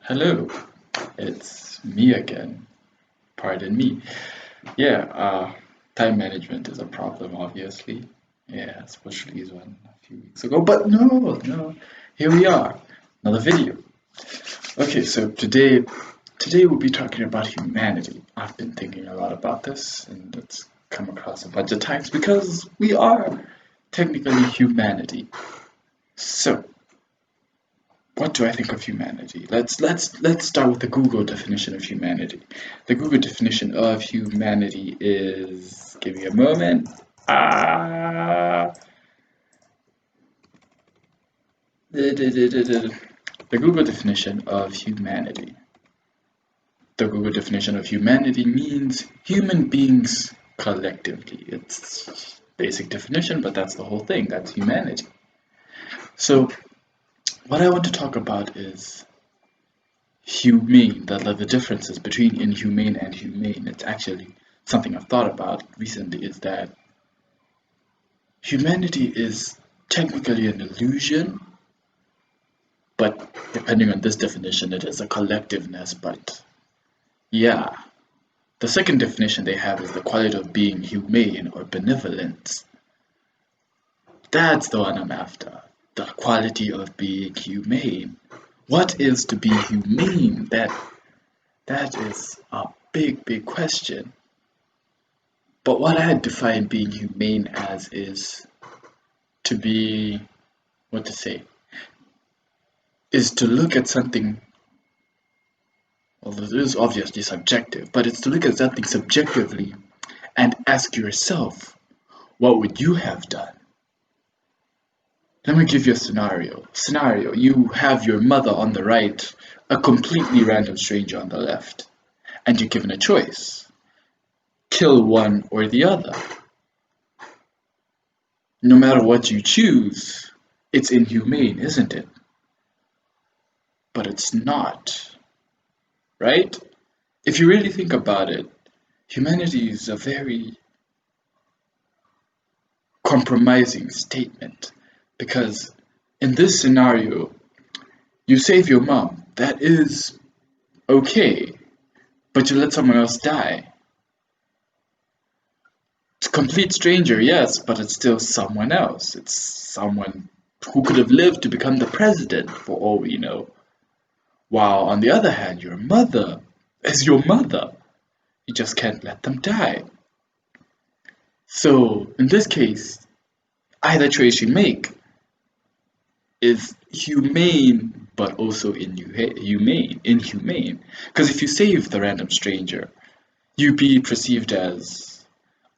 Hello, it's me again. Pardon me. Yeah, time management is a problem, obviously. Yeah, especially one a few weeks ago. But no, here we are, another video. Okay, so today we'll be talking about humanity. I've been thinking a lot about this, and it's come across a bunch of times because we are technically humanity. So, what do I think of humanity? Let's start with the Google definition of humanity. The Google definition of humanity is, give me a moment. Ah, the Google definition of humanity. The Google definition of humanity means human beings collectively. It's basic definition, but that's the whole thing. That's humanity. So what I want to talk about is humane, the differences between inhumane and humane. It's actually something I've thought about recently, is that humanity is technically an illusion, but depending on this definition, it is a collectiveness. But yeah, the second definition they have is the quality of being humane or benevolent. That's the one I'm after. The quality of being humane. What is to be humane? That is a big question. But what I define being humane as is to be, what to say, is to look at something, well, it is obviously subjective, but it's to look at something subjectively and ask yourself, what would you have done? Let me give you a scenario. You have your mother on the right, a completely random stranger on the left, and you're given a choice. Kill one or the other. No matter what you choose, it's inhumane, isn't it? But it's not, right? If you really think about it, humanity is a very compromising statement because in this scenario, you save your mom. That is okay, but you let someone else die. It's a complete stranger, yes, but it's still someone else. It's someone who could have lived to become the president, for all we know. While on the other hand, your mother is your mother. You just can't let them die. So, in this case, either choice you make is humane but also inhumane. Because if you save the random stranger, you be perceived as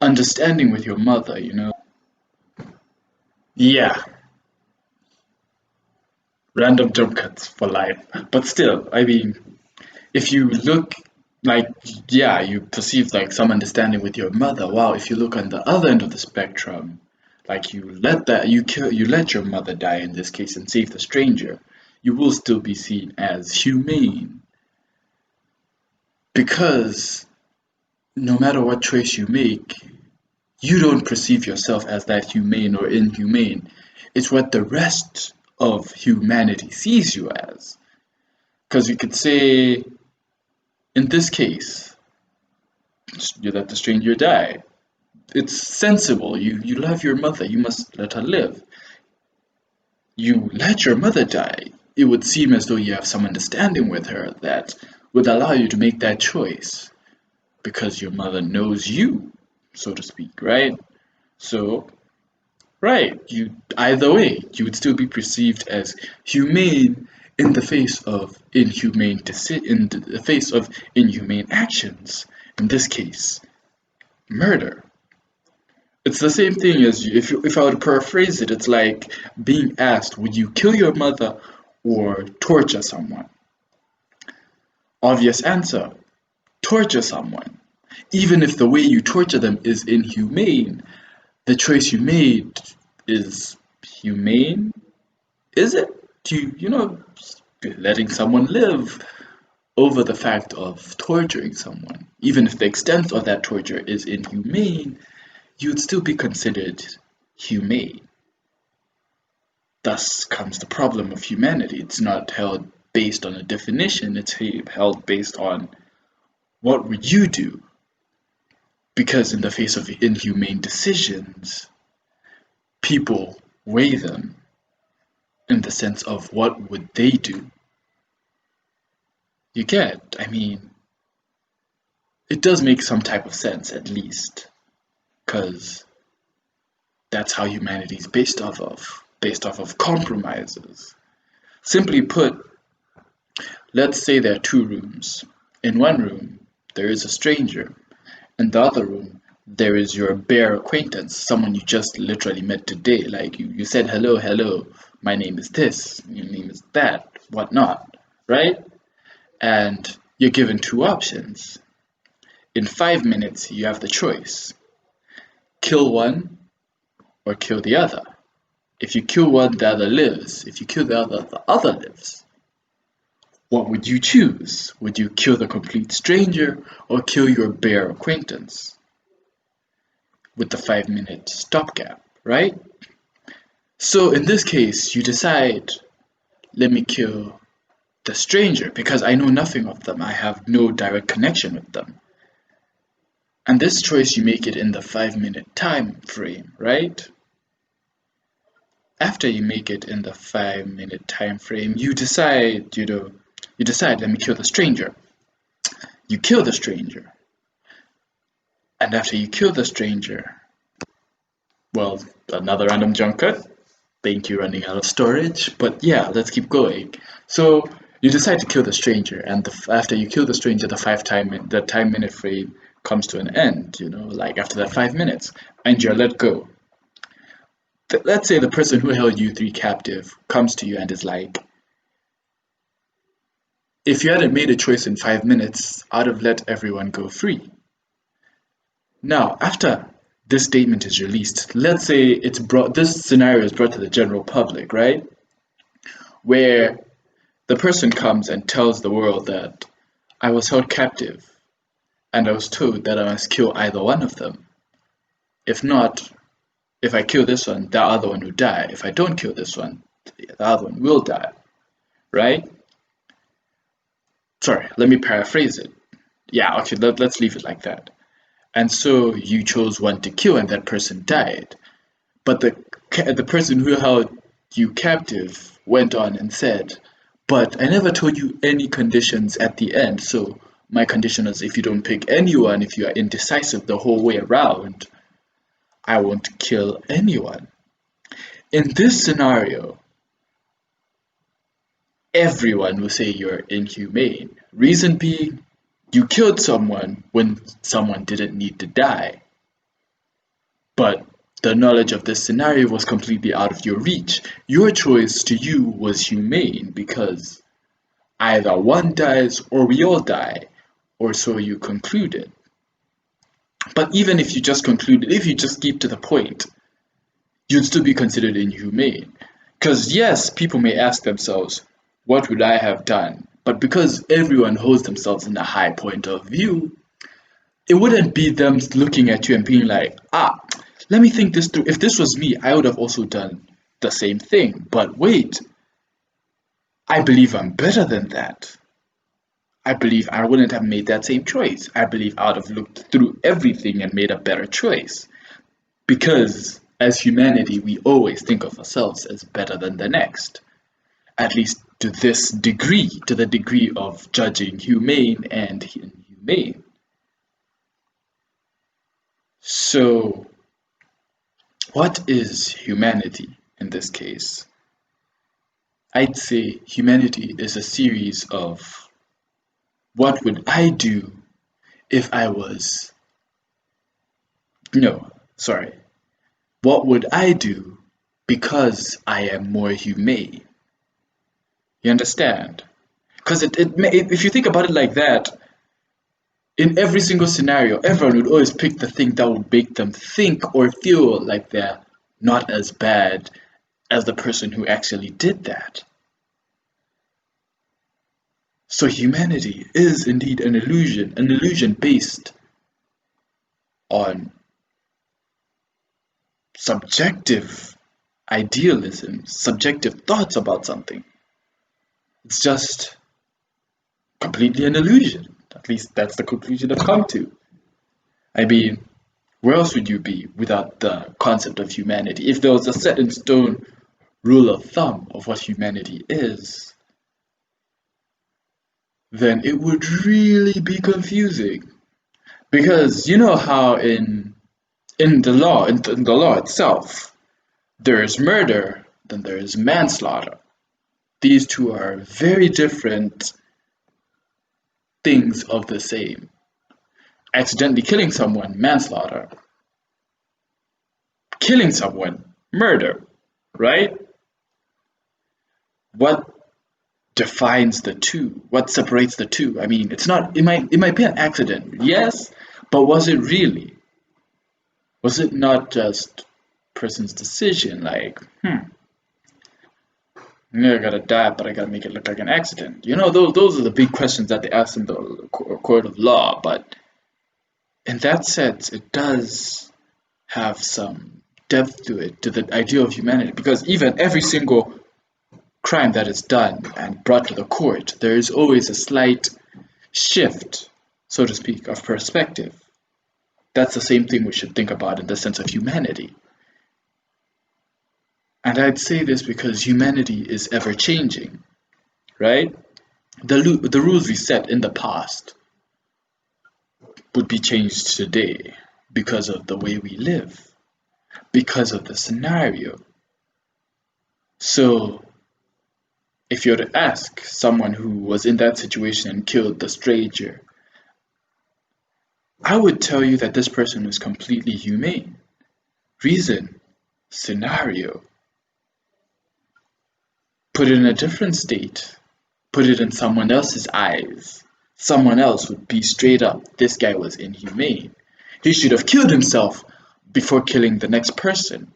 understanding with your mother. Yeah, random jump cuts for life. But still, I mean, if you look like, yeah, you perceive like some understanding with your mother. Wow, if you look on the other end of the spectrum, like you let your mother die in this case and save the stranger, you will still be seen as humane because no matter what choice you make, you don't perceive yourself as that humane or inhumane. It's what the rest of humanity sees you as. Because you could say, in this case, you let the stranger die. It's sensible. You love your mother. You must let her live. You let your mother die. It would seem as though you have some understanding with her that would allow you to make that choice because your mother knows you, so to speak, right? So, right, you either way, you would still be perceived as humane in the face of in the face of inhumane actions. In this case, murder. It's the same thing as if I were to paraphrase it, it's like being asked, would you kill your mother or torture someone? Obvious answer, torture someone. Even if the way you torture them is inhumane, the choice you made is humane. Is it? Letting someone live over the fact of torturing someone. Even if the extent of that torture is inhumane, you'd still be considered humane. Thus comes the problem of humanity. It's not held based on a definition, it's held based on what would you do? Because in the face of inhumane decisions, people weigh them in the sense of what would they do? You get, I mean, it does make some type of sense at least, because that's how humanity is based off of compromises. Simply put, let's say there are two rooms. In one room, there is a stranger. In the other room, there is your bare acquaintance, someone you just literally met today. Like you said, hello, hello, my name is this, your name is that, whatnot, right? And you're given two options. In 5 minutes, you have the choice: kill one or kill the other. If you kill one, the other lives. If you kill the other lives. What would you choose? Would you kill the complete stranger or kill your bare acquaintance? With the 5 minute stopgap, right? So in this case, you decide, let me kill the stranger because I know nothing of them. I have no direct connection with them. And this choice, you make it in the 5 minute time frame, right? After you make it in the 5 minute time frame, you decide, let me kill the stranger. You kill the stranger. And after you kill the stranger, well, another random jump cut. Thank you, running out of storage. But yeah, let's keep going. So you decide to kill the stranger, and after you kill the stranger, the time minute frame comes to an end. Like after that 5 minutes, and you're let go. Let's say the person who held you three captive comes to you and is like, if you hadn't made a choice in 5 minutes, I'd have let everyone go free. Now, after this statement is released, let's say this scenario is brought to the general public, right? Where the person comes and tells the world that I was held captive and I was told that I must kill either one of them. If not, if I kill this one, the other one will die. If I don't kill this one, the other one will die, right? Sorry, let me paraphrase it. Yeah, okay, let's leave it like that. And so you chose one to kill and that person died. But the person who held you captive went on and said, but I never told you any conditions at the end. So my condition is if you don't pick anyone, if you are indecisive the whole way around, I won't kill anyone. In this scenario, everyone will say you're inhumane. Reason being, you killed someone when someone didn't need to die. But the knowledge of this scenario was completely out of your reach. Your choice to you was humane because either one dies or we all die, or so you concluded. But even if you just concluded, if you just keep to the point, you'd still be considered inhumane. Because yes, people may ask themselves, what would I have done? But because everyone holds themselves in a high point of view, it wouldn't be them looking at you and being like, let me think this through. If this was me, I would have also done the same thing. But wait, I believe I'm better than that. I believe I wouldn't have made that same choice. I believe I would have looked through everything and made a better choice. Because as humanity, we always think of ourselves as better than the next. At least to this degree, to the degree of judging humane and inhumane. So, what is humanity in this case? I'd say humanity is a series of what would I do if I was. No, sorry. What would I do because I am more humane? You understand? Because if you think about it like that, in every single scenario, everyone would always pick the thing that would make them think or feel like they're not as bad as the person who actually did that. So humanity is indeed an illusion based on subjective idealism, subjective thoughts about something. It's just completely an illusion. At least that's the conclusion I've come to. I mean, where else would you be without the concept of humanity? If there was a set in stone rule of thumb of what humanity is, then it would really be confusing. Because you know how in the law itself, there is murder, then there is manslaughter. These two are very different things of the same. Accidentally killing someone, manslaughter. Killing someone, murder, right? What defines the two? What separates the two? I mean, it might be an accident, yes, but was it really? Was it not just person's decision like, I gotta die, but I gotta make it look like an accident. Those are the big questions that they ask in the court of law. But in that sense, it does have some depth to it, to the idea of humanity, because even every single crime that is done and brought to the court, there is always a slight shift, so to speak, of perspective. That's the same thing we should think about in the sense of humanity. And I'd say this because humanity is ever changing, right? The rules we set in the past would be changed today because of the way we live, because of the scenario. So, if you're to ask someone who was in that situation and killed the stranger, I would tell you that this person was completely humane. Reason, scenario. Put it in a different state, put it in someone else's eyes. Someone else would be straight up, this guy was inhumane. He should have killed himself before killing the next person.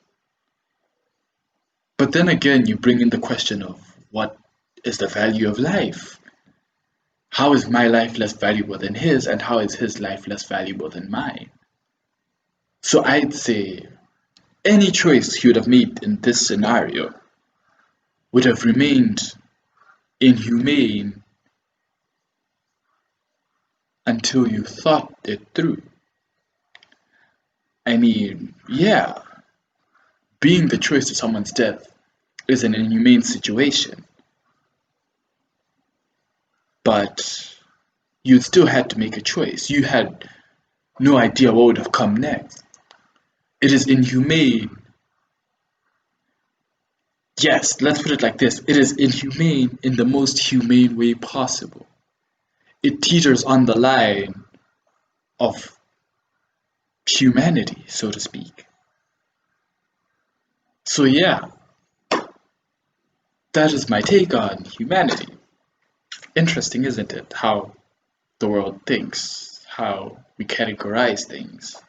But then again, you bring in the question of what is the value of life? How is my life less valuable than his, and how is his life less valuable than mine? So I'd say any choice he would have made in this scenario would have remained inhumane until you thought it through. I mean, yeah, being the choice to someone's death is an inhumane situation, but you still had to make a choice. You had no idea what would have come next. It is inhumane. Yes, let's put it like this. It is inhumane in the most humane way possible. It teeters on the line of humanity, so to speak. So yeah, that is my take on humanity. Interesting, isn't it? How the world thinks, how we categorize things.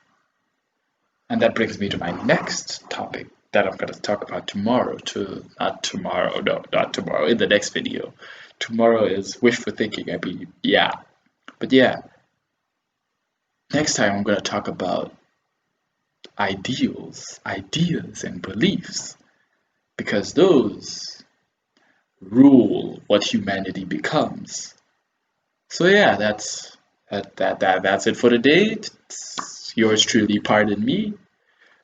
And that brings me to my next topic that I'm going to talk about tomorrow. Not tomorrow, no, not tomorrow, in the next video. Tomorrow is wishful thinking, I mean, yeah. But yeah, next time I'm going to talk about ideals, ideas, and beliefs, because those rule what humanity becomes. So yeah, that's it for today. It's yours truly, pardon me,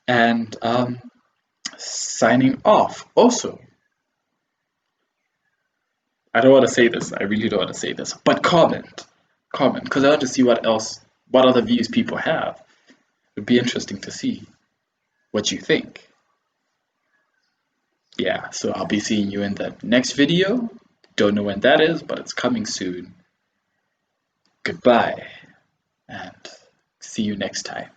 and signing off. Also, I don't want to say this. I really don't want to say this, but comment, because I want to see what other views people have. It'd be interesting to see what you think. Yeah, so I'll be seeing you in the next video. Don't know when that is, but it's coming soon. Goodbye, and see you next time.